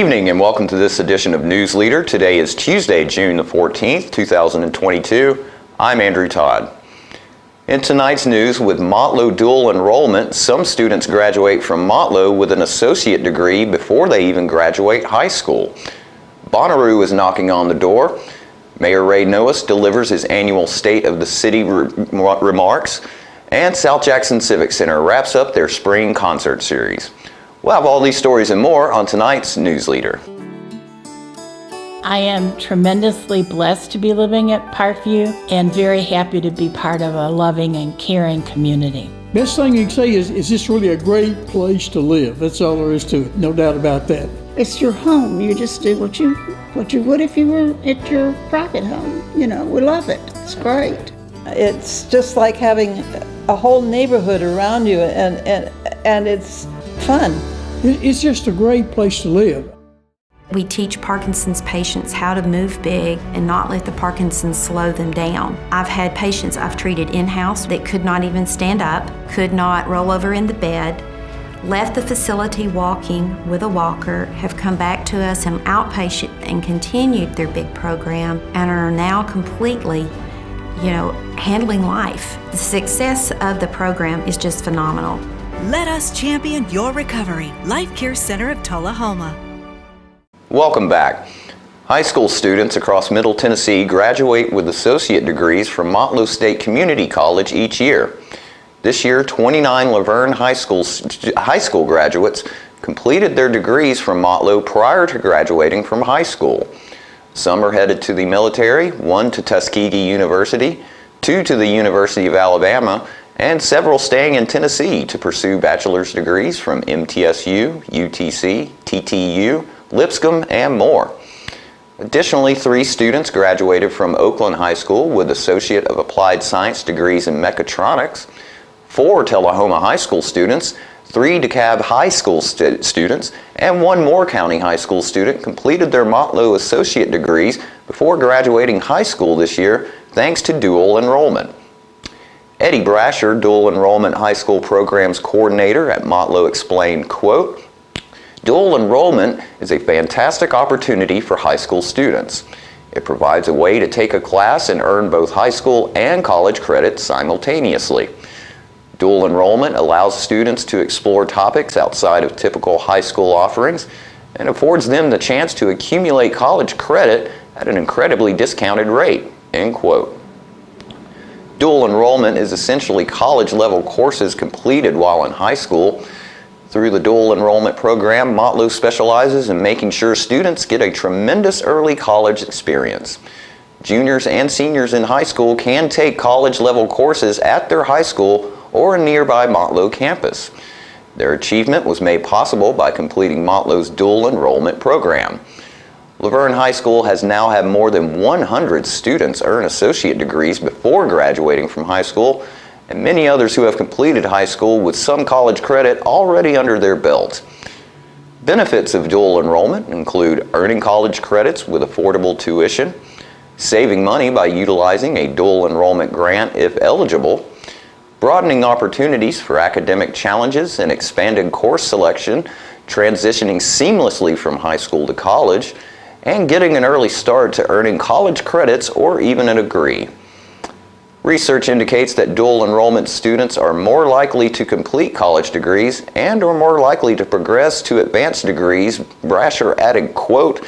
evening and welcome to this edition of News Leader. Today is Tuesday, June the 14th, 2022. I'm Andrew Todd. In tonight's news, with Motlow dual enrollment, some students graduate from Motlow with an associate degree before they even graduate high school. Bonnaroo is knocking on the door. Mayor Noes delivers his annual State of the City remarks, and South Jackson Civic Center wraps up their spring concert series. We'll have all these stories and more on tonight's News Leader. I am tremendously blessed to be living at Parkview and very happy to be part of a loving and caring community. Best thing you can say is this really a great place to live. That's all there is to it, no doubt about that. It's your home. You just do what you would if you were at your private home. You know, we love it. It's great. It's just like having a whole neighborhood around you, and it's fun. It's just a great place to live. We teach Parkinson's patients how to move big and not let the Parkinson's slow them down. I've had patients I've treated in-house that could not even stand up, could not roll over in the bed, left the facility walking with a walker, have come back to us in outpatient and continued their big program and are now completely, handling life. The success of the program is just phenomenal. Let us champion your recovery. Life Care Center of Tellahoma. Welcome back. High school students across Middle Tennessee graduate with associate degrees from Motlow State Community College each year. This year, 29 Laverne High School graduates completed their degrees from Motlow prior to graduating from high school. Some are headed to the military, one to Tuskegee University, two to the University of Alabama, and several staying in Tennessee to pursue bachelor's degrees from MTSU, UTC, TTU, Lipscomb, and more. Additionally, 3 students graduated from Oakland High School with Associate of Applied Science degrees in Mechatronics, 4 Tellahoma High School students, 3 DeKalb High School students, and 1 Moore County High School student completed their Motlow associate degrees before graduating high school this year thanks to dual enrollment. Eddie Brasher, Dual Enrollment High School Programs Coordinator at Motlow, explained, quote, "Dual enrollment is a fantastic opportunity for high school students. It provides a way to take a class and earn both high school and college credits simultaneously. Dual enrollment allows students to explore topics outside of typical high school offerings and affords them the chance to accumulate college credit at an incredibly discounted rate," end quote. Dual enrollment is essentially college-level courses completed while in high school. Through the dual enrollment program, Motlow specializes in making sure students get a tremendous early college experience. Juniors and seniors in high school can take college-level courses at their high school or a nearby Motlow campus. Their achievement was made possible by completing Motlow's dual enrollment program. Laverne High School has now had more than 100 students earn associate degrees before graduating from high school, and many others who have completed high school with some college credit already under their belt. Benefits of dual enrollment include earning college credits with affordable tuition, saving money by utilizing a dual enrollment grant if eligible, broadening opportunities for academic challenges and expanded course selection, transitioning seamlessly from high school to college, and getting an early start to earning college credits or even a degree. Research indicates that dual enrollment students are more likely to complete college degrees and are more likely to progress to advanced degrees. Brasher added, quote,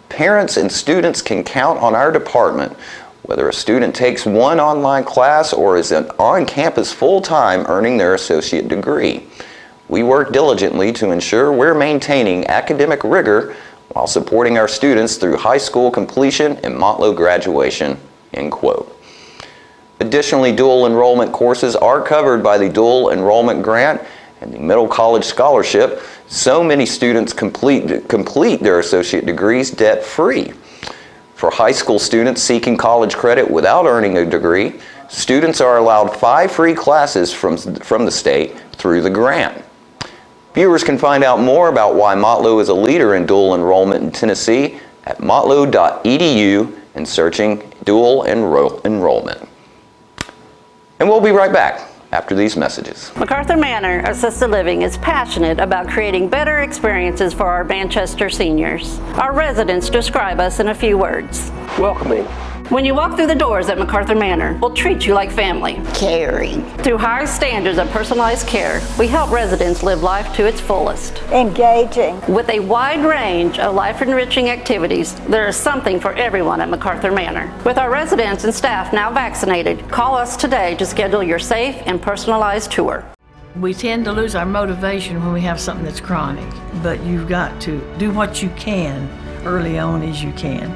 "Parents and students can count on our department, whether a student takes one online class or is on campus full-time earning their associate degree. We work diligently to ensure we're maintaining academic rigor while supporting our students through high school completion and Motlow graduation," end quote. Additionally, dual enrollment courses are covered by the Dual Enrollment Grant and the Middle College Scholarship, so many students complete their associate degrees debt-free. For high school students seeking college credit without earning a degree, students are allowed 5 free classes from the state through the grant. Viewers can find out more about why Motlow is a leader in dual enrollment in Tennessee at motlow.edu and searching dual enrollment. And we'll be right back. after these messages. Macarthur Manor Assisted Living is passionate about creating better experiences for our Manchester seniors. Our residents describe us in a few words. Welcoming. When you walk through the doors at Macarthur Manor, we'll treat you like family. Caring. Through high standards of personalized care, we help residents live life to its fullest. Engaging. With a wide range of life-enriching activities, there is something for everyone at Macarthur Manor. With our residents and staff now vaccinated, call us today to schedule your safe and personalized tour. We tend to lose our motivation when we have something that's chronic, but you've got to do what you can early on as you can.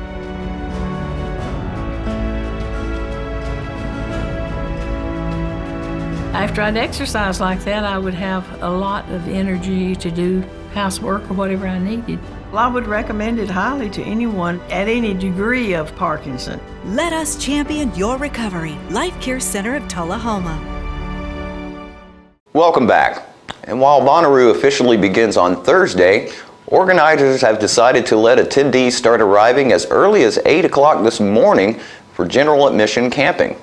After I'd exercise like that, I would have a lot of energy to do housework or whatever I needed. Well, I would recommend it highly to anyone at any degree of Parkinson. Let us champion your recovery. Life Care Center of Tellahoma. Welcome back. And while Bonnaroo officially begins on Thursday, organizers have decided to let attendees start arriving as early as 8 o'clock this morning for general admission camping.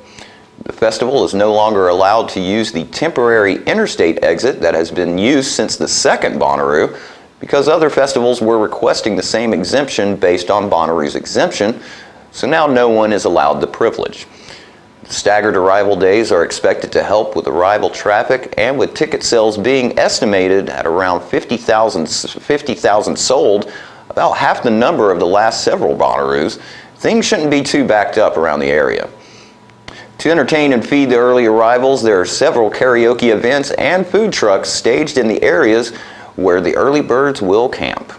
The festival is no longer allowed to use the temporary interstate exit that has been used since the second Bonnaroo because other festivals were requesting the same exemption based on Bonnaroo's exemption, so now no one is allowed the privilege. The staggered arrival days are expected to help with arrival traffic, and with ticket sales being estimated at around 50,000 sold, about half the number of the last several Bonnaroos, things shouldn't be too backed up around the area. To entertain and feed the early arrivals, there are several karaoke events and food trucks staged in the areas where the early birds will camp.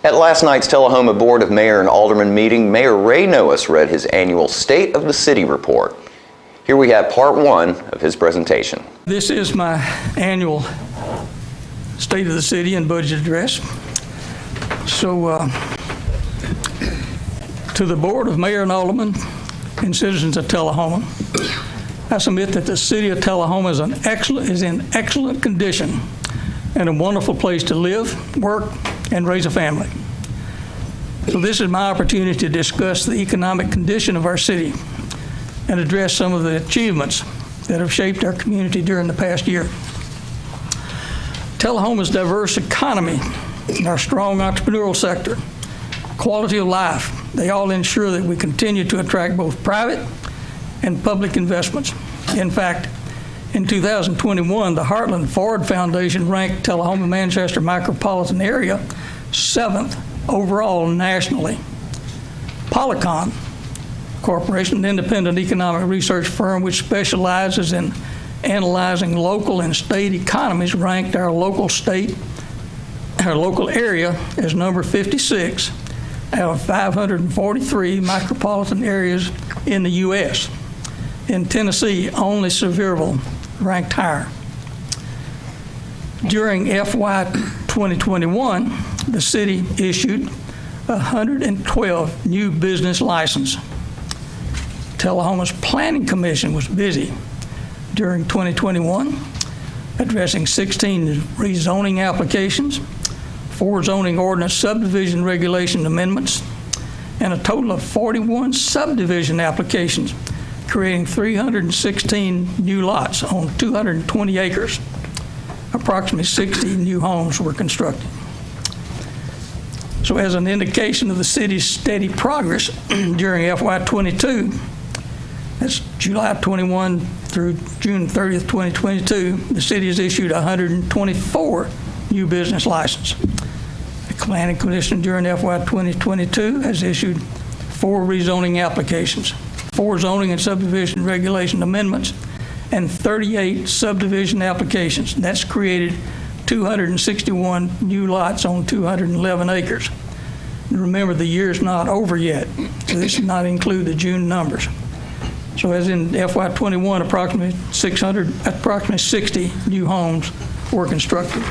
At last night's Tellahoma Board of Mayor and Alderman meeting, Mayor Ray Noes read his annual State of the City report. Here we have part one of his presentation. This is my annual State of the City and Budget Address. So, to the Board of Mayor and Alderman and citizens of Tellahoma, I submit that the city of Tellahoma is in excellent condition and a wonderful place to live, work, and raise a family. So this is my opportunity to discuss the economic condition of our city and address some of the achievements that have shaped our community during the past year. Tellahoma's diverse economy and our strong entrepreneurial sector, quality of life, they all ensure that we continue to attract both private and public investments. In fact, in 2021, the Heartland Ford Foundation ranked Tellahoma-Manchester micropolitan area 7th overall nationally. Polycon Corporation, an independent economic research firm which specializes in analyzing local and state economies, ranked our local area as number 56 out of 543 micropolitan areas in the U.S. In Tennessee, only Sevierville ranked higher. During FY 2021, the city issued 112 new business licenses. Tellahoma's Planning Commission was busy during 2021, addressing 16 rezoning applications, 4 zoning ordinance subdivision regulation amendments, and a total of 41 subdivision applications, creating 316 new lots on 220 acres. Approximately 60 new homes were constructed. So as an indication of the city's steady progress during FY 22, that's July 21 through June 30th, 2022, the city has issued 124 new business licenses. The Planning Commission during FY 2022 has issued 4 rezoning applications, 4 zoning and subdivision regulation amendments, and 38 subdivision applications. That's created 261 new lots on 211 acres. And remember, the year's not over yet, so this does not include the June numbers. So as in FY 21, approximately 60 new homes were constructed.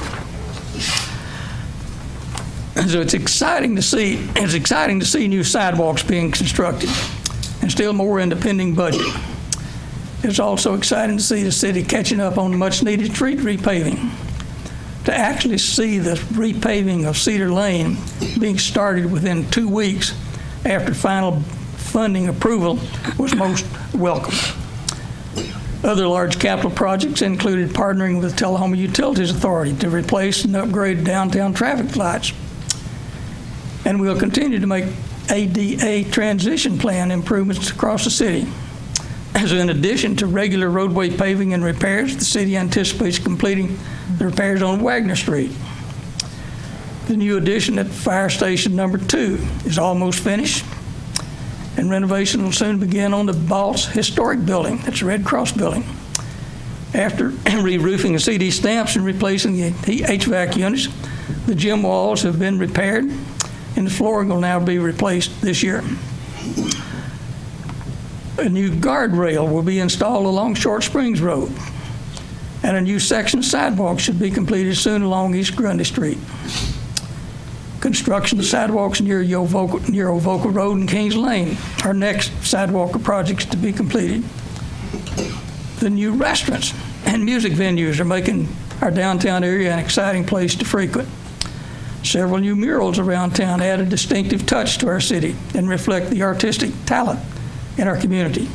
So it's exciting to see new sidewalks being constructed and still more in the pending budget. It's also exciting to see the city catching up on much needed street repaving. To actually see the repaving of Cedar Lane being started within 2 weeks after final funding approval was most welcome. Other large capital projects included partnering with Tellahoma Utilities Authority to replace and upgrade downtown traffic lights. And we'll continue to make ADA transition plan improvements across the city. As in addition to regular roadway paving and repairs, the city anticipates completing the repairs on Wagner Street. The new addition at Fire Station Number 2 is almost finished, and renovation will soon begin on the Boss Historic Building. That's the Red Cross building. After re-roofing the CD stamps and replacing the HVAC units, the gym walls have been repaired, and the flooring will now be replaced this year. A new guardrail will be installed along Short Springs Road, and a new section of sidewalk should be completed soon along East Grundy Street. Construction of sidewalks near Ovoca Road and Kings Lane are next sidewalk projects to be completed. The new restaurants and music venues are making our downtown area an exciting place to frequent. Several new murals around town add a distinctive touch to our city and reflect the artistic talent in our community.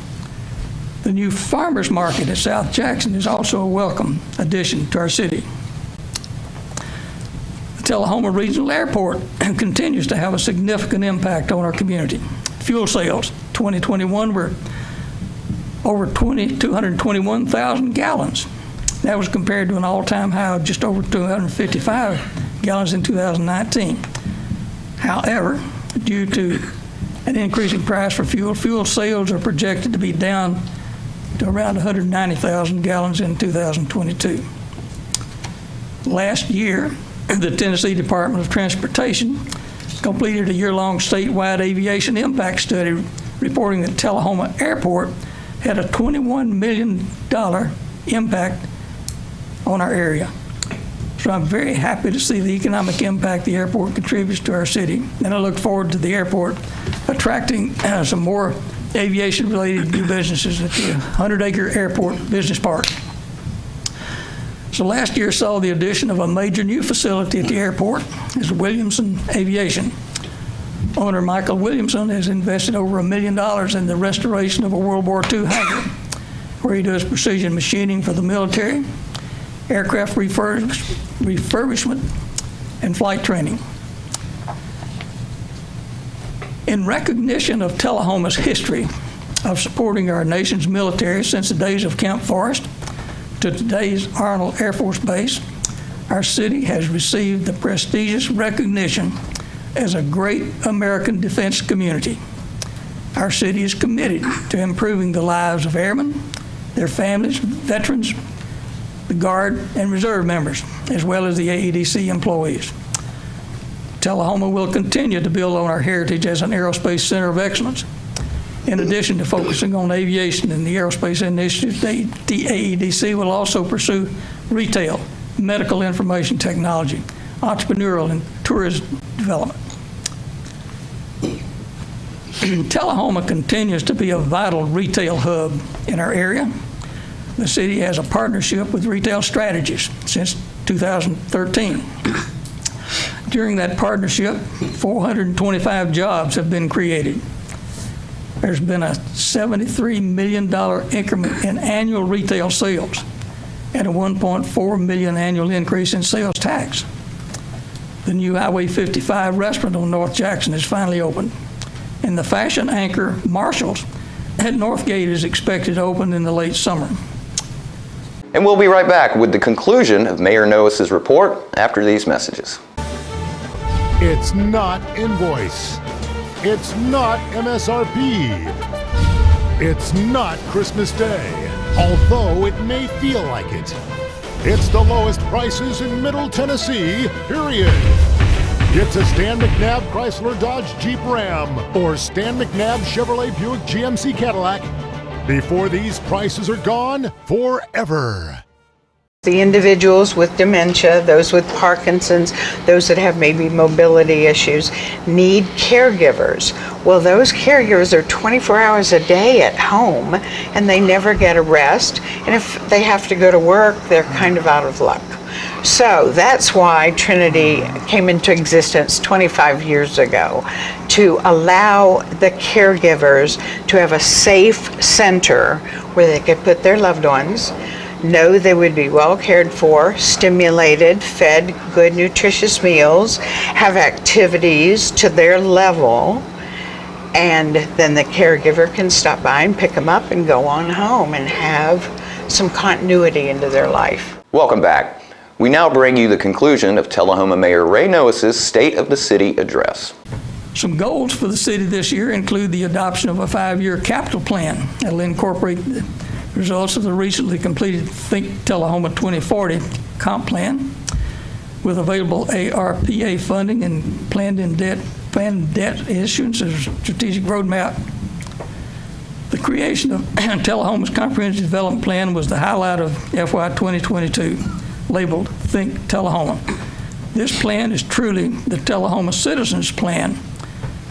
The new farmers market at South Jackson is also a welcome addition to our city. The Tellahoma Regional Airport continues to have a significant impact on our community. Fuel sales 2021 were over 221,000 gallons. That was compared to an all-time high of just over 255 gallons in 2019. However, due to an increasing price for fuel sales are projected to be down to around 190,000 gallons in 2022. Last year, the Tennessee Department of Transportation completed a year-long statewide aviation impact study reporting that Tellahoma Airport had a $21 million impact on our area. So I'm very happy to see the economic impact the airport contributes to our city, and I look forward to the airport attracting some more aviation-related new businesses at the 100-acre airport business park. So last year saw the addition of a major new facility at the airport, is Williamson Aviation. Owner Michael Williamson has invested over $1 million in the restoration of a World War II hangar, where he does precision machining for the military, aircraft refurbishment, and flight training. In recognition of Tellahoma's history of supporting our nation's military since the days of Camp Forrest to today's Arnold Air Force Base, our city has received the prestigious recognition as a great American defense community. Our city is committed to improving the lives of airmen, their families, veterans, the Guard and Reserve members, as well as the AEDC employees. Tellahoma will continue to build on our heritage as an aerospace center of excellence. In addition to focusing on aviation and the aerospace initiative, the AEDC will also pursue retail, medical information technology, entrepreneurial and tourism development. Tellahoma continues to be a vital retail hub in our area. The city has a partnership with Retail Strategies since 2013. During that partnership, 425 jobs have been created. There's been a $73 million increment in annual retail sales and a $1.4 million annual increase in sales tax. The new Highway 55 restaurant on North Jackson is finally open, and the fashion anchor Marshall's at Northgate is expected to open in the late summer. And we'll be right back with the conclusion of Mayor Noes' report after these messages. It's not invoice. It's not MSRP. It's not Christmas Day, although it may feel like it. It's the lowest prices in Middle Tennessee, period. Get to Stan McNabb Chrysler Dodge Jeep Ram or Stan McNabb Chevrolet Buick GMC Cadillac before these prices are gone forever. The individuals with dementia, those with Parkinson's, those that have maybe mobility issues, need caregivers. Well, those caregivers are 24 hours a day at home, and they never get a rest. And if they have to go to work, they're kind of out of luck. So that's why Trinity came into existence 25 years ago, to allow the caregivers to have a safe center where they could put their loved ones, know they would be well cared for, stimulated, fed good nutritious meals, have activities to their level, and then the caregiver can stop by and pick them up and go on home and have some continuity into their life. Welcome back. We now bring you the conclusion of Tellahoma Mayor Ray Noes' State of the City address. Some goals for the city this year include the adoption of a 5-year capital plan that will incorporate the results of the recently completed Think Tellahoma 2040 comp plan with available ARPA funding and planned debt issuance as a strategic roadmap. The creation of Tellahoma's comprehensive development plan was the highlight of FY 2022, labeled Think Tellahoma. This plan is truly the Tellahoma Citizens Plan,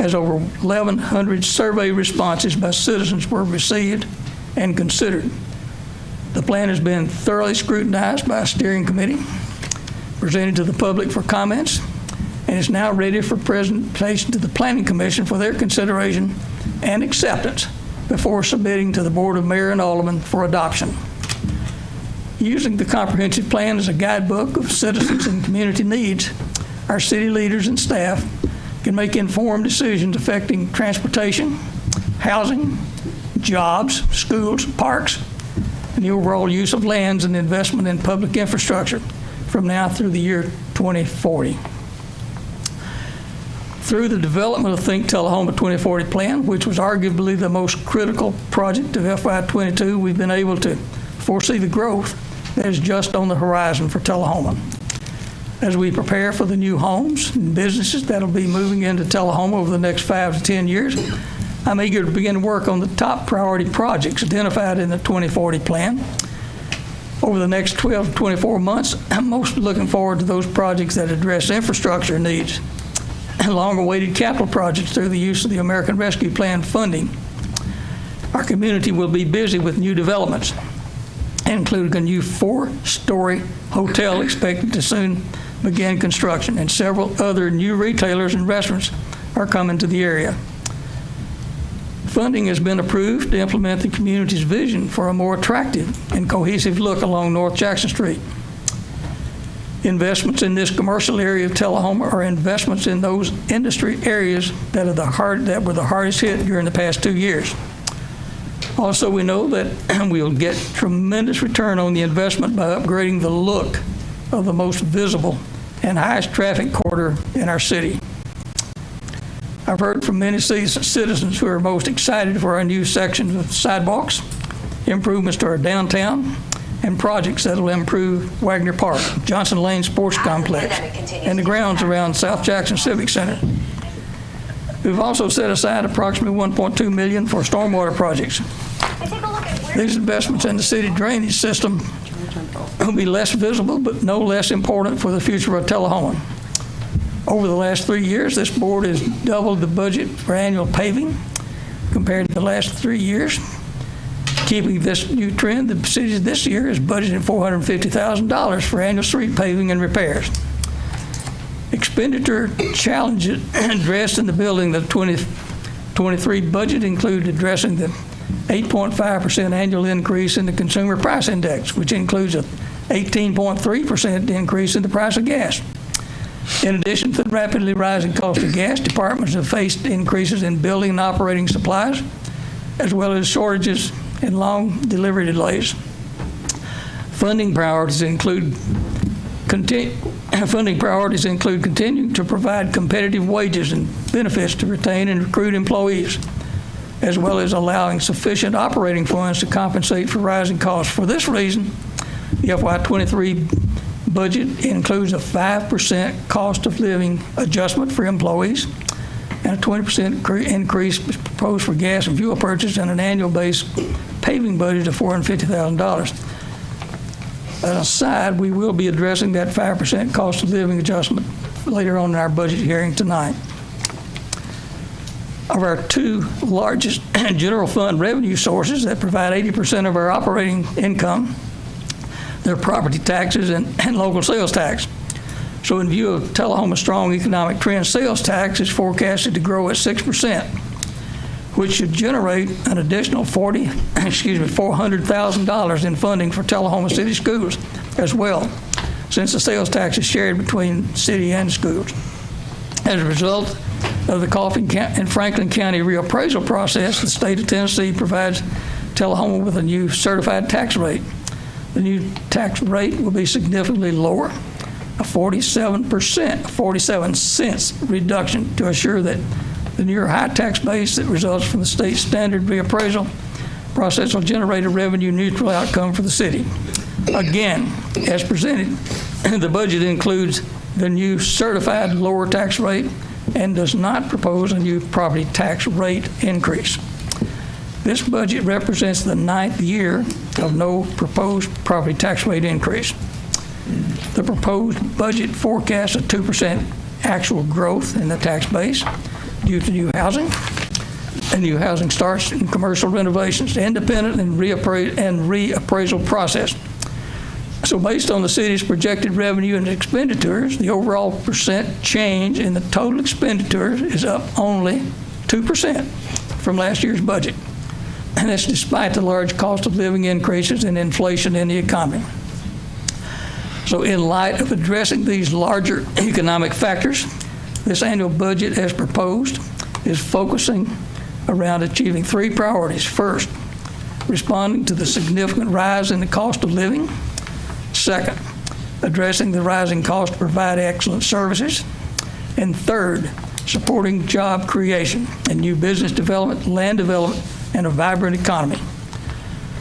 as over 1,100 survey responses by citizens were received and considered. The plan has been thoroughly scrutinized by a steering committee, presented to the public for comments, and is now ready for presentation to the Planning Commission for their consideration and acceptance before submitting to the Board of Mayor and Aldermen for adoption. Using the comprehensive plan as a guidebook of citizens and community needs, our city leaders and staff can make informed decisions affecting transportation, housing, jobs, schools, parks, and the overall use of lands and investment in public infrastructure from now through the year 2040. Through the development of Think Tellahoma 2040 plan, which was arguably the most critical project of FY22, we've been able to foresee the growth that is just on the horizon for Tellahoma. As we prepare for the new homes and businesses that'll be moving into Tellahoma over the next 5 to 10 years, I'm eager to begin work on the top priority projects identified in the 2040 plan. Over the next 12 to 24 months, I'm most looking forward to those projects that address infrastructure needs and long-awaited capital projects through the use of the American Rescue Plan funding. Our community will be busy with new developments, including a new 4-story hotel expected to soon begin construction, and several other new retailers and restaurants are coming to the area. Funding has been approved to implement the community's vision for a more attractive and cohesive look along North Jackson Street. Investments in this commercial area of Tellahoma are investments in those industry areas that were the hardest hit during the past 2 years. Also, we know that we'll get tremendous return on the investment by upgrading the look of the most visible and highest traffic corridor in our city. I've heard from many citizens who are most excited for our new sections of sidewalks, improvements to our downtown, and projects that will improve Wagner Park, Johnson Lane Sports Complex, and the grounds around South Jackson Civic Center. We've also set aside approximately $1.2 million for stormwater projects. These investments in the city drainage system will be less visible, but no less important for the future of Tellahoma. Over the last 3 years, this board has doubled the budget for annual paving compared to the last 3 years. Keeping this new trend, the city this year is budgeting $450,000 for annual street paving and repairs. Expenditure challenges addressed in the building the 2023 budget include addressing the 8.5% annual increase in the consumer price index, which includes a 18.3% increase in the price of gas. In addition to the rapidly rising cost of gas, departments have faced increases in building and operating supplies, as well as shortages and long delivery delays. Funding priorities include continuing to provide competitive wages and benefits to retain and recruit employees, as well as allowing sufficient operating funds to compensate for rising costs. For this reason, the FY23 budget includes a 5% cost of living adjustment for employees and a 20% increase proposed for gas and fuel purchase and an annual base paving budget of $450,000. As an aside, we will be addressing that 5% cost of living adjustment later on in our budget hearing tonight. Of our 2 largest general fund revenue sources that provide 80% of our operating income, their property taxes and local sales tax. So in view of Tellahoma's strong economic trend, sales tax is forecasted to grow at 6%, which should generate an additional $400,000 in funding for Tellahoma City schools as well, since the sales tax is shared between city and schools. As a result of the Coffin and Franklin County reappraisal process, the state of Tennessee provides Tellahoma with a new certified tax rate. The new tax rate will be significantly lower, a 47 cents reduction to assure that the near high tax base that results from the state standard reappraisal process will generate a revenue neutral outcome for the city. Again, as presented, the budget includes the new certified lower tax rate and does not propose a new property tax rate increase. This budget represents the 9th year of no proposed property tax rate increase. The proposed budget forecasts a 2% actual growth in the tax base due to new housing and new housing starts and commercial renovations, independent and reappraisal process. So based on the city's projected revenue and expenditures, the overall percent change in the total expenditures is up only 2% from last year's budget. And that's despite the large cost of living increases and inflation in the economy. So in light of addressing these larger economic factors, this annual budget as proposed is focusing around achieving 3 priorities. First, responding to the significant rise in the cost of living. Second, addressing the rising cost to provide excellent services. And third, supporting job creation and new business development, land development, and a vibrant economy.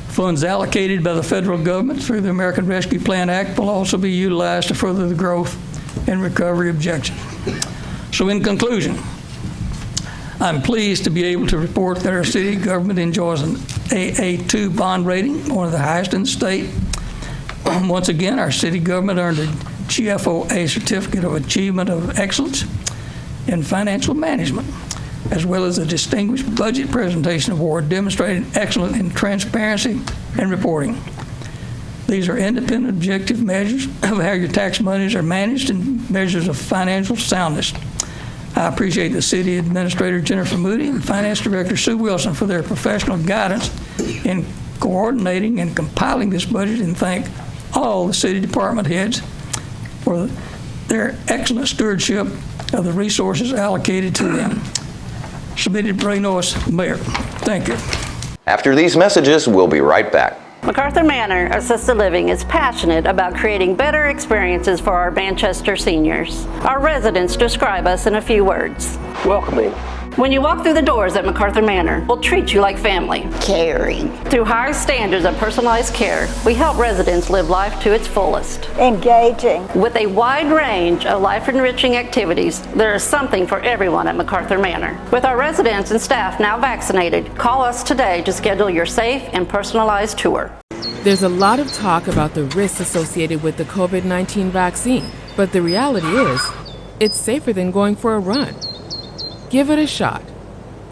Funds allocated by the federal government through the American Rescue Plan Act will also be utilized to further the growth and recovery objectives. So in conclusion, I'm pleased to be able to report that our city government enjoys an AA2 bond rating, one of the highest in the state. Once again, our city government earned a GFOA Certificate of Achievement of Excellence in Financial Management, as well as a Distinguished Budget Presentation Award demonstrating excellence in transparency and reporting. These are independent, objective measures of how your tax monies are managed and measures of financial soundness. I appreciate the City Administrator Jennifer Moody and Finance Director Sue Wilson for their professional guidance in coordinating and compiling this budget, and thank all the city department heads for their excellent stewardship of the resources allocated to them. Submitted by Noes, Mayor. Thank you. After these messages, we'll be right back. Macarthur Manor Assisted Living is passionate about creating better experiences for our Manchester seniors. Our residents describe us in a few words. Welcoming. When you walk through the doors at Macarthur Manor, we'll treat you like family. Caring. Through high standards of personalized care, we help residents live life to its fullest. Engaging. With a wide range of life-enriching activities, there is something for everyone at Macarthur Manor. With our residents and staff now vaccinated, call us today to schedule your safe and personalized tour. There's a lot of talk about the risks associated with the COVID-19 vaccine, but the reality is, it's safer than going for a run. Give it a shot.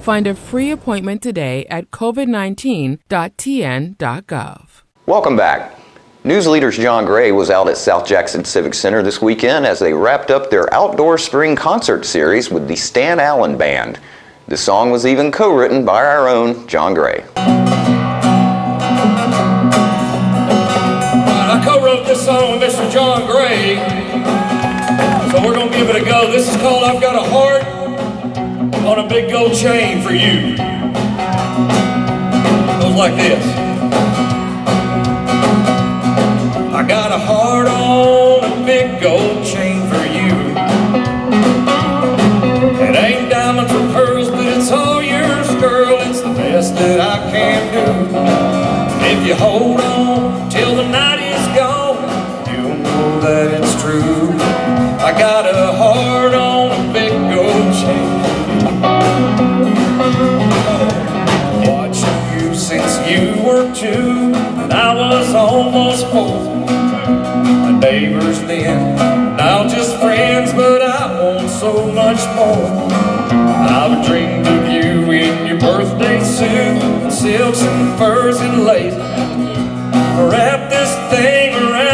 Find a free appointment today at covid19.tn.gov. Welcome back. News Leaders John Gray was out at South Jackson Civic Center this weekend as they wrapped up their outdoor spring concert series with the Stan Allen Band. The song was even co-written by our own John Gray. I co-wrote this song with Mr. John Gray, so we're going to give it a go. This is called I've Got a Heart on a Big Gold Chain for You. It goes like this. I got a heart on a big gold chain for you. It ain't diamonds or pearls, but it's all yours, girl. It's the best that I can do. If you hold on till the night is gone, you'll know that it's true. I got a heart on a big gold chain. Watched you since you were 2, and I was almost 4. My neighbors then, now just friends, but I want so much more. I've dreamed of you in your birthday suit, silks and furs and lace. Wrap this thing around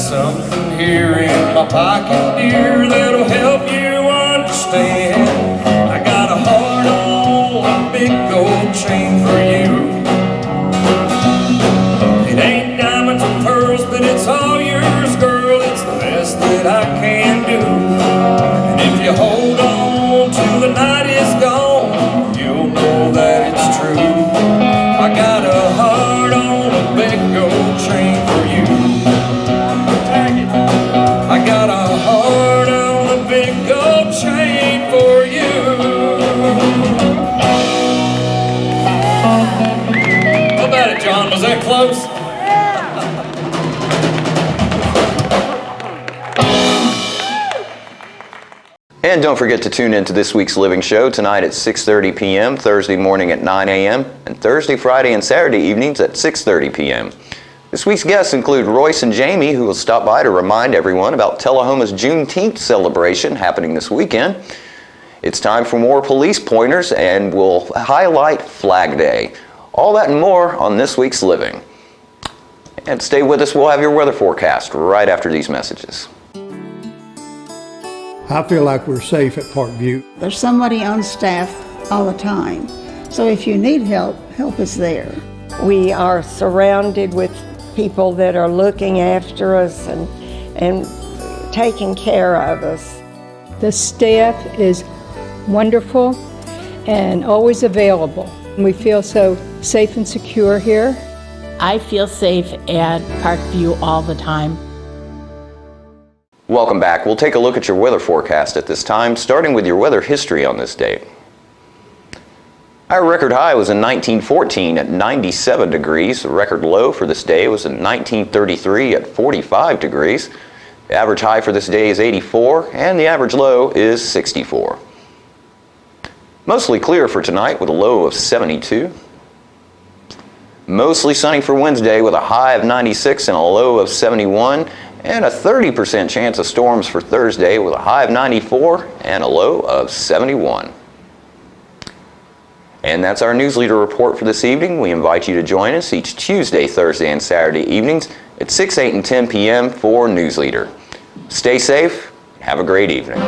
something here in my pocket, dear, that'll help you understand. I got a heart on a big gold chain for you. It ain't diamonds and pearls, but it's all yours, girl. It's the best that I can do. And if you hold on till the night is gone, you'll know that it's true. I got a heart on a big gold chain for you. I got a heart on a big gold chain for you. How about it, John? Was that close? And don't forget to tune in to this week's Living Show tonight at 6:30 p.m., Thursday morning at 9 a.m., and Thursday, Friday, and Saturday evenings at 6:30 p.m. This week's guests include Royce and Jamie, who will stop by to remind everyone about Tellahoma's Juneteenth celebration happening this weekend. It's time for more police pointers, and we'll highlight Flag Day. All that and more on this week's Living. And stay with us, we'll have your weather forecast right after these messages. I feel like we're safe at Parkview. There's somebody on staff all the time. So if you need help, help is there. We are surrounded with people that are looking after us and taking care of us. The staff is wonderful and always available. We feel so safe and secure here. I feel safe at Parkview all the time. Welcome back. We'll take a look at your weather forecast at this time, starting with your weather history on this date. Our record high was in 1914 at 97 degrees. The record low for this day was in 1933 at 45 degrees. The average high for this day is 84, and the average low is 64. Mostly clear for tonight with a low of 72. Mostly sunny for Wednesday with a high of 96 and a low of 71. And a 30% chance of storms for Thursday with a high of 94 and a low of 71. And that's our News Leader report for this evening. We invite you to join us each Tuesday, Thursday, and Saturday evenings at 6, 8, and 10 p.m. for News Leader. Stay safe. Have a great evening.